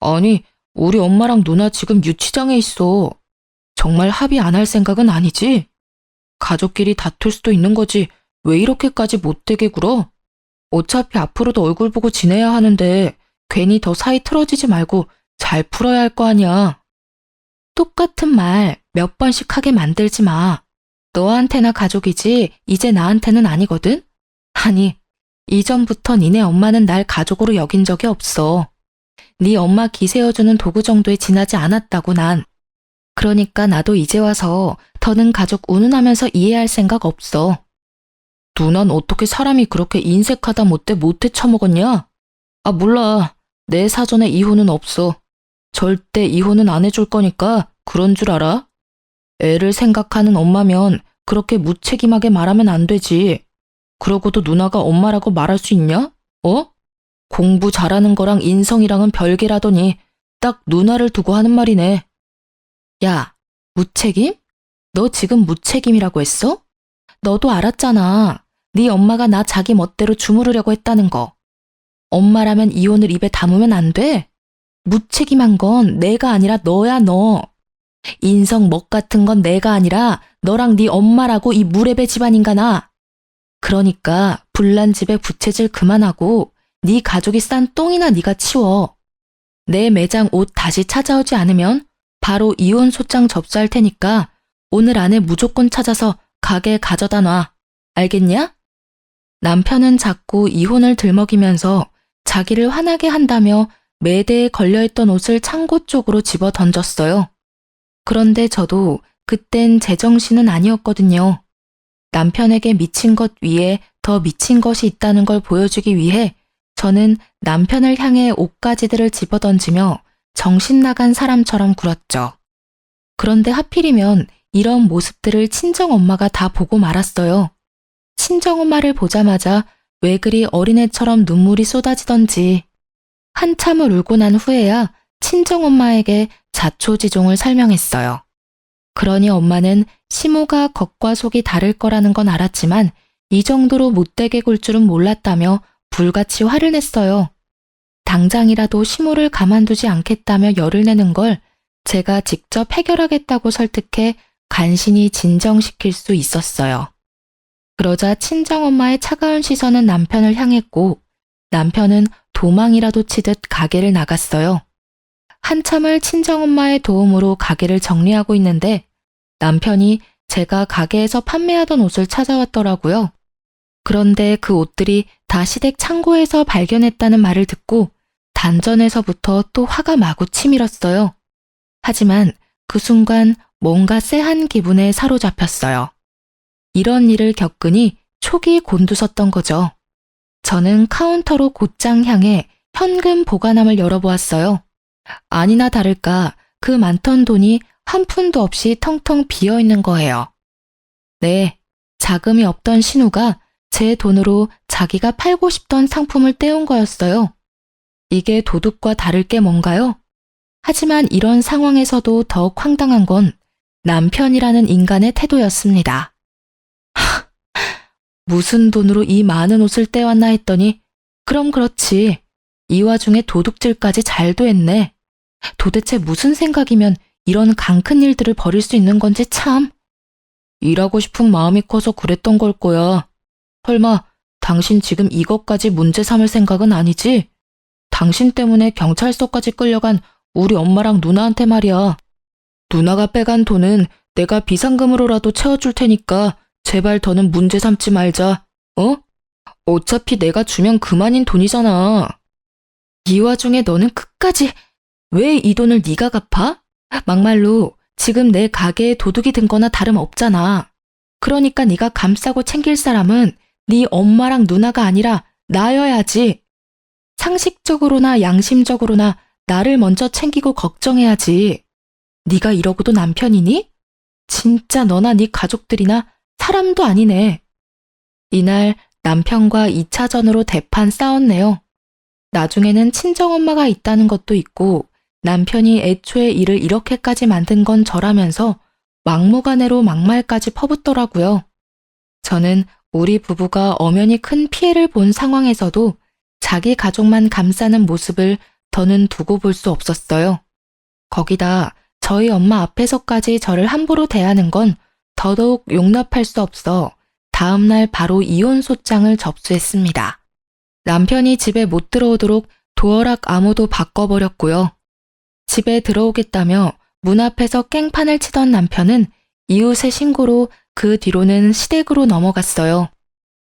아니, 우리 엄마랑 누나 지금 유치장에 있어. 정말 합의 안 할 생각은 아니지? 가족끼리 다툴 수도 있는 거지. 왜 이렇게까지 못되게 굴어? 어차피 앞으로도 얼굴 보고 지내야 하는데 괜히 더 사이 틀어지지 말고 잘 풀어야 할 거 아니야. 똑같은 말 몇 번씩 하게 만들지 마. 너한테나 가족이지 이제 나한테는 아니거든? 아니, 이전부터 니네 엄마는 날 가족으로 여긴 적이 없어. 네 엄마 기세어주는 도구 정도에 지나지 않았다고 난. 그러니까 나도 이제 와서 더는 가족 운운하면서 이해할 생각 없어. 누난 어떻게 사람이 그렇게 인색하다 못돼 못해 처먹었냐? 아, 몰라. 내 사전에 이혼은 없어. 절대 이혼은 안 해줄 거니까 그런 줄 알아? 애를 생각하는 엄마면 그렇게 무책임하게 말하면 안 되지. 그러고도 누나가 엄마라고 말할 수 있냐? 어? 공부 잘하는 거랑 인성이랑은 별개라더니 딱 누나를 두고 하는 말이네. 야, 무책임? 너 지금 무책임이라고 했어? 너도 알았잖아. 네 엄마가 나 자기 멋대로 주무르려고 했다는 거. 엄마라면 이혼을 입에 담으면 안 돼? 무책임한 건 내가 아니라 너야, 너. 인성 멋 같은 건 내가 아니라 너랑 네 엄마라고 이 무례배 집안인가나. 그러니까 불난 집에 부채질 그만하고 네 가족이 싼 똥이나 네가 치워. 내 매장 옷 다시 찾아오지 않으면 바로 이혼 소장 접수할 테니까 오늘 안에 무조건 찾아서 가게에 가져다 놔. 알겠냐? 남편은 자꾸 이혼을 들먹이면서 자기를 화나게 한다며 매대에 걸려있던 옷을 창고 쪽으로 집어 던졌어요. 그런데 저도 그땐 제정신은 아니었거든요. 남편에게 미친 것 위에 더 미친 것이 있다는 걸 보여주기 위해 저는 남편을 향해 옷가지들을 집어던지며 정신 나간 사람처럼 굴었죠. 그런데 하필이면 이런 모습들을 친정엄마가 다 보고 말았어요. 친정엄마를 보자마자 왜 그리 어린애처럼 눈물이 쏟아지던지. 한참을 울고 난 후에야 친정엄마에게 자초지종을 설명했어요. 그러니 엄마는 시모가 겉과 속이 다를 거라는 건 알았지만 이 정도로 못되게 굴 줄은 몰랐다며 불같이 화를 냈어요. 당장이라도 시모를 가만두지 않겠다며 열을 내는 걸 제가 직접 해결하겠다고 설득해 간신히 진정시킬 수 있었어요. 그러자 친정엄마의 차가운 시선은 남편을 향했고 남편은 도망이라도 치듯 가게를 나갔어요. 한참을 친정엄마의 도움으로 가게를 정리하고 있는데 남편이 제가 가게에서 판매하던 옷을 찾아왔더라고요. 그런데 그 옷들이 다 시댁 창고에서 발견했다는 말을 듣고 단전에서부터 또 화가 마구 치밀었어요. 하지만 그 순간 뭔가 쎄한 기분에 사로잡혔어요. 이런 일을 겪으니 촉이 곤두섰던 거죠. 저는 카운터로 곧장 향해 현금 보관함을 열어보았어요. 아니나 다를까 그 많던 돈이 한 푼도 없이 텅텅 비어있는 거예요. 네, 자금이 없던 신우가 제 돈으로 자기가 팔고 싶던 상품을 떼온 거였어요. 이게 도둑과 다를 게 뭔가요? 하지만 이런 상황에서도 더욱 황당한 건 남편이라는 인간의 태도였습니다. 무슨 돈으로 이 많은 옷을 떼왔나 했더니 그럼 그렇지. 이 와중에 도둑질까지 잘도 했네. 도대체 무슨 생각이면 이런 강큰 일들을 벌일 수 있는 건지 참. 일하고 싶은 마음이 커서 그랬던 걸 거야. 설마 당신 지금 이것까지 문제 삼을 생각은 아니지? 당신 때문에 경찰서까지 끌려간 우리 엄마랑 누나한테 말이야. 누나가 빼간 돈은 내가 비상금으로라도 채워줄 테니까 제발 더는 문제 삼지 말자. 어? 어차피 내가 주면 그만인 돈이잖아. 이 와중에 너는 끝까지 왜 이 돈을 네가 갚아? 막말로 지금 내 가게에 도둑이 든 거나 다름없잖아. 그러니까 네가 감싸고 챙길 사람은 네 엄마랑 누나가 아니라 나여야지. 상식적으로나 양심적으로나 나를 먼저 챙기고 걱정해야지. 네가 이러고도 남편이니? 진짜 너나 네 가족들이나 사람도 아니네. 이날 남편과 2차전으로 대판 싸웠네요. 나중에는 친정엄마가 있다는 것도 있고 남편이 애초에 일을 이렇게까지 만든 건 저라면서 막무가내로 막말까지 퍼붓더라고요. 저는 우리 부부가 엄연히 큰 피해를 본 상황에서도 자기 가족만 감싸는 모습을 더는 두고 볼 수 없었어요. 거기다 저희 엄마 앞에서까지 저를 함부로 대하는 건 더더욱 용납할 수 없어 다음날 바로 이혼 소장을 접수했습니다. 남편이 집에 못 들어오도록 도어락 암호도 바꿔버렸고요. 집에 들어오겠다며 문 앞에서 깽판을 치던 남편은 이웃의 신고로 그 뒤로는 시댁으로 넘어갔어요.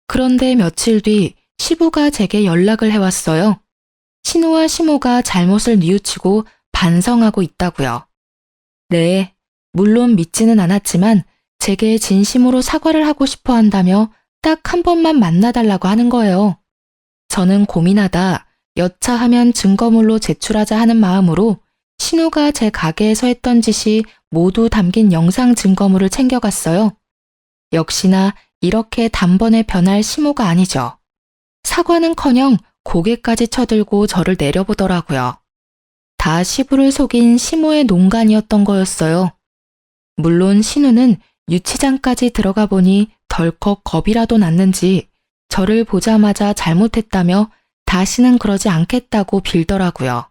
그런데 며칠 뒤 시부가 제게 연락을 해왔어요. 신우와 시모가 잘못을 뉘우치고 반성하고 있다고요. 네, 물론 믿지는 않았지만 제게 진심으로 사과를 하고 싶어 한다며 딱 한 번만 만나달라고 하는 거예요. 저는 고민하다 여차하면 증거물로 제출하자 하는 마음으로 신우가 제 가게에서 했던 짓이 모두 담긴 영상 증거물을 챙겨갔어요. 역시나 이렇게 단번에 변할 시모가 아니죠. 사과는커녕 고개까지 쳐들고 저를 내려보더라고요. 다 시부를 속인 시모의 농간이었던 거였어요. 물론 신우는 유치장까지 들어가 보니 덜컥 겁이라도 났는지 저를 보자마자 잘못했다며 다시는 그러지 않겠다고 빌더라고요.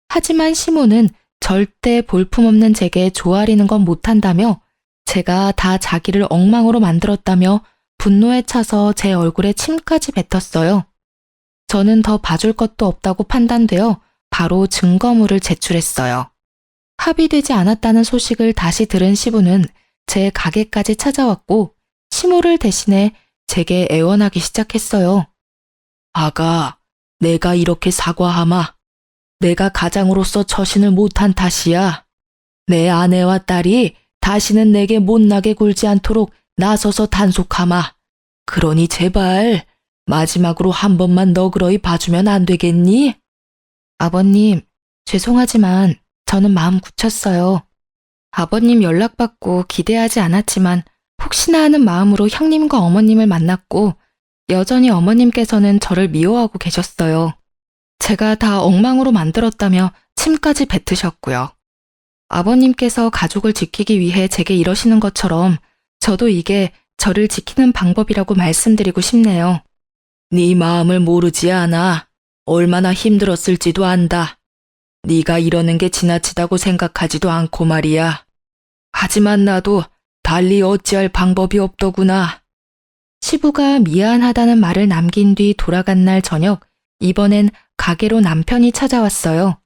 하지만 시모는 절대 볼품없는 제게 조아리는 건 못한다며 제가 다 자기를 엉망으로 만들었다며 분노에 차서 제 얼굴에 침까지 뱉었어요. 저는 더 봐줄 것도 없다고 판단되어 바로 증거물을 제출했어요. 합의되지 않았다는 소식을 다시 들은 시부는 제 가게까지 찾아왔고 시모를 대신해 제게 애원하기 시작했어요. 아가, 내가 이렇게 사과하마. 내가 가장으로서 처신을 못한 탓이야. 내 아내와 딸이 다시는 내게 못나게 굴지 않도록 나서서 단속하마. 그러니 제발 마지막으로 한 번만 너그러이 봐주면 안 되겠니? 아버님, 죄송하지만 저는 마음 굳혔어요. 아버님 연락받고 기대하지 않았지만 혹시나 하는 마음으로 형님과 어머님을 만났고 여전히 어머님께서는 저를 미워하고 계셨어요. 제가 다 엉망으로 만들었다며 침까지 뱉으셨고요. 아버님께서 가족을 지키기 위해 제게 이러시는 것처럼 저도 이게 저를 지키는 방법이라고 말씀드리고 싶네요. 네 마음을 모르지 않아. 얼마나 힘들었을지도 안다. 네가 이러는 게 지나치다고 생각하지도 않고 말이야. 하지만 나도 달리 어찌할 방법이 없더구나. 시부가 미안하다는 말을 남긴 뒤 돌아간 날 저녁, 이번엔 가게로 남편이 찾아왔어요.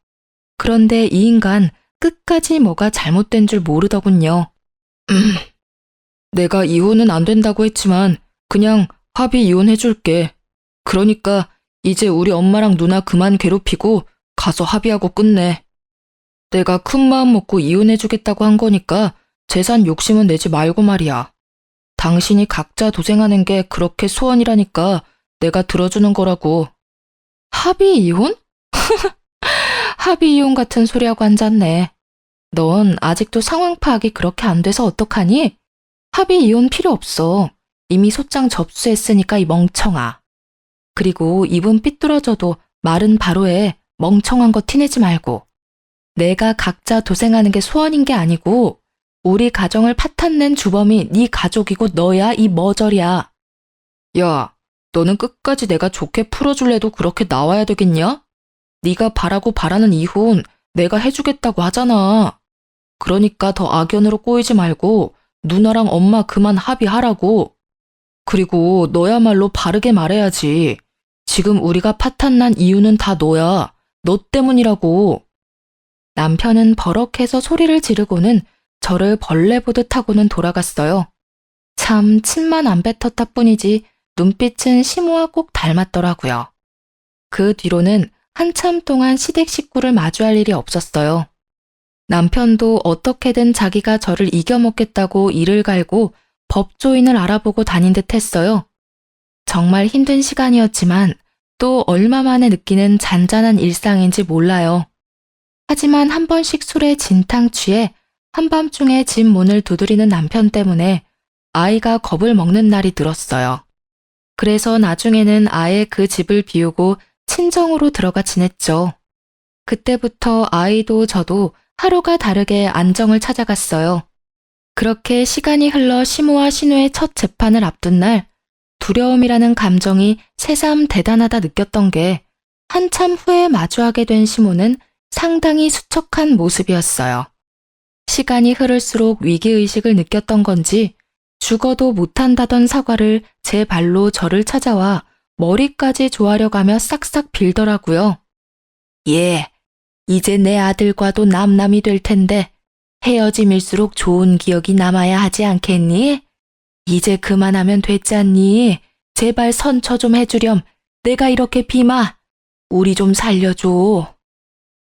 그런데 이 인간 끝까지 뭐가 잘못된 줄 모르더군요. 내가 이혼은 안 된다고 했지만 그냥 합의 이혼해줄게. 그러니까 이제 우리 엄마랑 누나 그만 괴롭히고 가서 합의하고 끝내. 내가 큰 마음 먹고 이혼해주겠다고 한 거니까 재산 욕심은 내지 말고 말이야. 당신이 각자 도생하는 게 그렇게 소원이라니까 내가 들어주는 거라고. 합의 이혼? 합의 이혼 같은 소리하고 앉았네. 넌 아직도 상황 파악이 그렇게 안 돼서 어떡하니? 합의 이혼 필요 없어. 이미 소장 접수했으니까 이 멍청아. 그리고 입은 삐뚤어져도 말은 바로 해. 멍청한 거 티내지 말고. 내가 각자 도생하는 게 소원인 게 아니고 우리 가정을 파탄낸 주범이 네 가족이고 너야 이 머저리야. 야, 너는 끝까지 내가 좋게 풀어줄래도 그렇게 나와야 되겠냐? 네가 바라고 바라는 이혼 내가 해주겠다고 하잖아. 그러니까 더 악연으로 꼬이지 말고 누나랑 엄마 그만 합의하라고. 그리고 너야말로 바르게 말해야지. 지금 우리가 파탄난 이유는 다 너야. 너 때문이라고. 남편은 버럭해서 소리를 지르고는 저를 벌레 보듯 하고는 돌아갔어요. 참 침만 안 뱉었다 뿐이지 눈빛은 시모와 꼭 닮았더라고요. 그 뒤로는 한참 동안 시댁 식구를 마주할 일이 없었어요. 남편도 어떻게든 자기가 저를 이겨먹겠다고 이를 갈고 법조인을 알아보고 다닌 듯 했어요. 정말 힘든 시간이었지만 또 얼마 만에 느끼는 잔잔한 일상인지 몰라요. 하지만 한 번씩 술에 진탕 취해 한밤중에 집 문을 두드리는 남편 때문에 아이가 겁을 먹는 날이 들었어요. 그래서 나중에는 아예 그 집을 비우고 친정으로 들어가 지냈죠. 그때부터 아이도 저도 하루가 다르게 안정을 찾아갔어요. 그렇게 시간이 흘러 시모와 신우의 첫 재판을 앞둔 날 두려움이라는 감정이 새삼 대단하다 느꼈던 게 한참 후에 마주하게 된 시모는 상당히 수척한 모습이었어요. 시간이 흐를수록 위기의식을 느꼈던 건지 죽어도 못한다던 사과를 제 발로 저를 찾아와 머리까지 조아려가며 싹싹 빌더라고요. 예, 이제 내 아들과도 남남이 될 텐데 헤어짐일수록 좋은 기억이 남아야 하지 않겠니? 이제 그만하면 됐잖니? 제발 선처 좀 해주렴. 내가 이렇게 비마. 우리 좀 살려줘.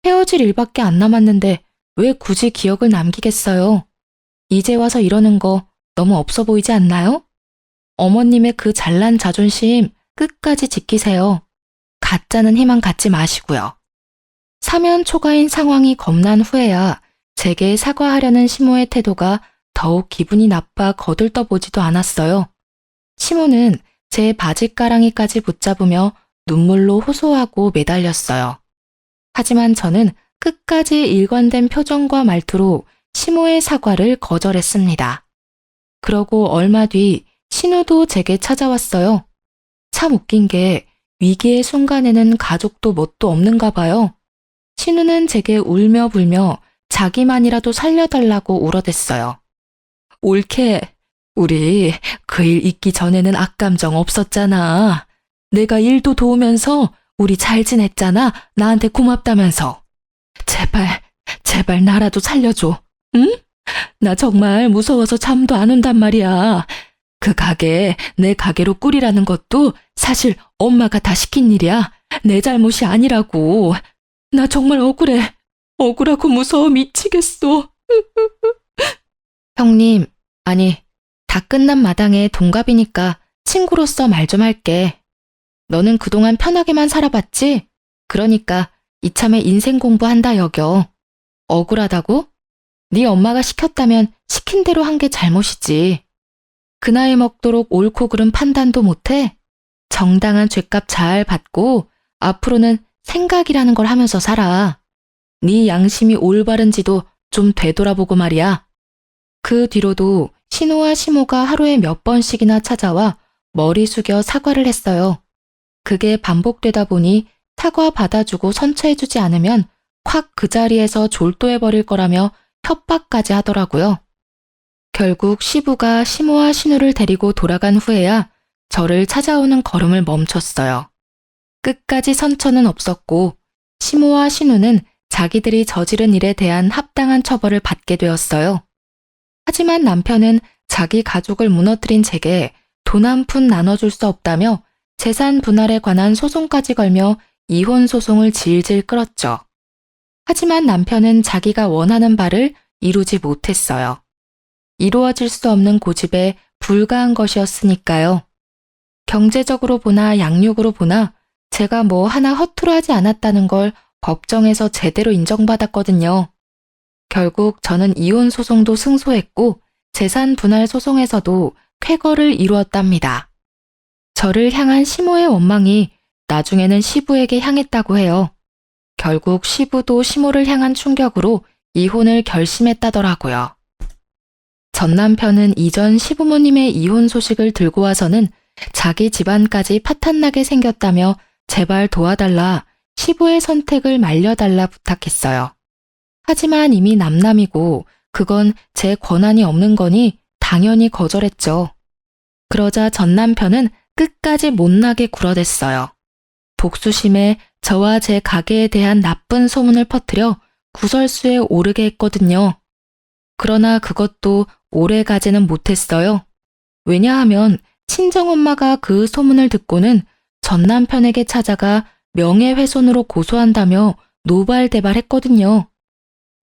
헤어질 일밖에 안 남았는데 왜 굳이 기억을 남기겠어요? 이제 와서 이러는 거 너무 없어 보이지 않나요? 어머님의 그 잘난 자존심 끝까지 지키세요. 가짜는 희망 갖지 마시고요. 사면 초가인 상황이 겁난 후에야 제게 사과하려는 시모의 태도가 더욱 기분이 나빠 거들떠보지도 않았어요. 시모는 제 바지가랑이까지 붙잡으며 눈물로 호소하고 매달렸어요. 하지만 저는 끝까지 일관된 표정과 말투로 시모의 사과를 거절했습니다. 그러고 얼마 뒤 신우도 제게 찾아왔어요. 참 웃긴 게 위기의 순간에는 가족도 뭣도 없는가 봐요. 신우는 제게 울며 불며 자기만이라도 살려달라고 울어댔어요. 옳게, 우리 그 일 있기 전에는 악감정 없었잖아. 내가 일도 도우면서 우리 잘 지냈잖아. 나한테 고맙다면서. 제발 나라도 살려줘. 응? 나 정말 무서워서 잠도 안 온단 말이야. 그 가게 내 가게로 꾸리라는 것도 사실 엄마가 다 시킨 일이야. 내 잘못이 아니라고. 나 정말 억울해. 억울하고 무서워 미치겠어. 형님, 아니, 다 끝난 마당에 동갑이니까 친구로서 말 좀 할게. 너는 그동안 편하게만 살아봤지? 그러니까 이참에 인생 공부한다 여겨. 억울하다고? 네 엄마가 시켰다면 시킨 대로 한 게 잘못이지. 그 나이 먹도록 옳고 그른 판단도 못해? 정당한 죗값 잘 받고 앞으로는 생각이라는 걸 하면서 살아. 네 양심이 올바른지도 좀 되돌아보고 말이야. 그 뒤로도 신우와 시모가 하루에 몇 번씩이나 찾아와 머리 숙여 사과를 했어요. 그게 반복되다 보니 사과 받아주고 선처해주지 않으면 확 그 자리에서 졸도해버릴 거라며 협박까지 하더라고요. 결국 시부가 시모와 신우를 데리고 돌아간 후에야 저를 찾아오는 걸음을 멈췄어요. 끝까지 선처는 없었고 시모와 신우는 자기들이 저지른 일에 대한 합당한 처벌을 받게 되었어요. 하지만 남편은 자기 가족을 무너뜨린 제게 돈 한 푼 나눠줄 수 없다며 재산 분할에 관한 소송까지 걸며 이혼 소송을 질질 끌었죠. 하지만 남편은 자기가 원하는 바를 이루지 못했어요. 이루어질 수 없는 고집에 불과한 것이었으니까요. 경제적으로 보나 양육으로 보나 제가 뭐 하나 허투루 하지 않았다는 걸 법정에서 제대로 인정받았거든요. 결국 저는 이혼 소송도 승소했고 재산 분할 소송에서도 쾌거를 이루었답니다. 저를 향한 시모의 원망이 나중에는 시부에게 향했다고 해요. 결국 시부도 시모를 향한 충격으로 이혼을 결심했다더라고요. 전 남편은 이전 시부모님의 이혼 소식을 들고 와서는 자기 집안까지 파탄나게 생겼다며 제발 도와달라, 시부의 선택을 말려달라 부탁했어요. 하지만 이미 남남이고 그건 제 권한이 없는 거니 당연히 거절했죠. 그러자 전 남편은 끝까지 못나게 굴어댔어요. 복수심에 저와 제 가게에 대한 나쁜 소문을 퍼뜨려 구설수에 오르게 했거든요. 그러나 그것도 오래 가지는 못했어요. 왜냐하면 친정엄마가 그 소문을 듣고는 전 남편에게 찾아가 명예훼손으로 고소한다며 노발대발했거든요.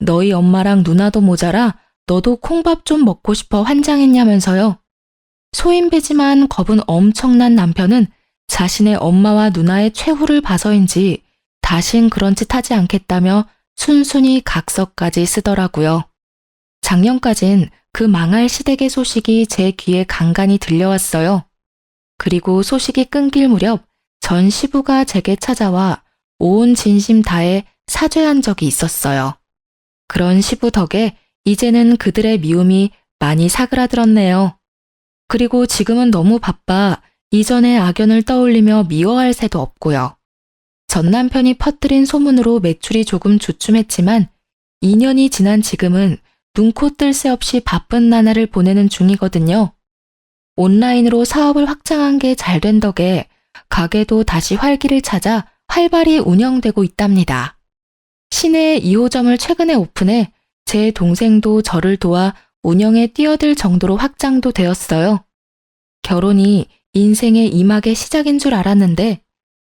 너희 엄마랑 누나도 모자라 너도 콩밥 좀 먹고 싶어 환장했냐면서요. 소인배지만 겁은 엄청난 남편은 자신의 엄마와 누나의 최후를 봐서인지 다신 그런 짓 하지 않겠다며 순순히 각서까지 쓰더라고요. 작년까진 그 망할 시댁의 소식이 제 귀에 간간히 들려왔어요. 그리고 소식이 끊길 무렵 전 시부가 제게 찾아와 온 진심 다해 사죄한 적이 있었어요. 그런 시부 덕에 이제는 그들의 미움이 많이 사그라들었네요. 그리고 지금은 너무 바빠 이전의 악연을 떠올리며 미워할 새도 없고요. 전 남편이 퍼뜨린 소문으로 매출이 조금 주춤했지만 2년이 지난 지금은 눈코 뜰 새 없이 바쁜 나날을 보내는 중이거든요. 온라인으로 사업을 확장한 게 잘 된 덕에 가게도 다시 활기를 찾아 활발히 운영되고 있답니다. 시내에 2호점을 최근에 오픈해 제 동생도 저를 도와 운영에 뛰어들 정도로 확장도 되었어요. 결혼이 인생의 이막의 시작인 줄 알았는데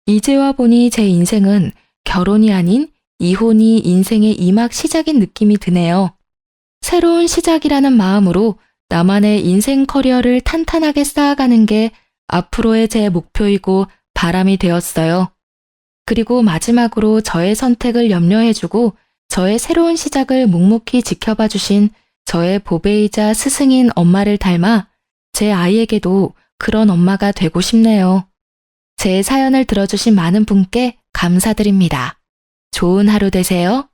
이제 와 보니 제 인생은 결혼이 아닌 이혼이 인생의 이막 시작인 느낌이 드네요. 새로운 시작이라는 마음으로 나만의 인생 커리어를 탄탄하게 쌓아가는 게 앞으로의 제 목표이고 바람이 되었어요. 그리고 마지막으로 저의 선택을 염려해주고 저의 새로운 시작을 묵묵히 지켜봐 주신 저의 보배이자 스승인 엄마를 닮아 제 아이에게도 그런 엄마가 되고 싶네요. 제 사연을 들어주신 많은 분께 감사드립니다. 좋은 하루 되세요.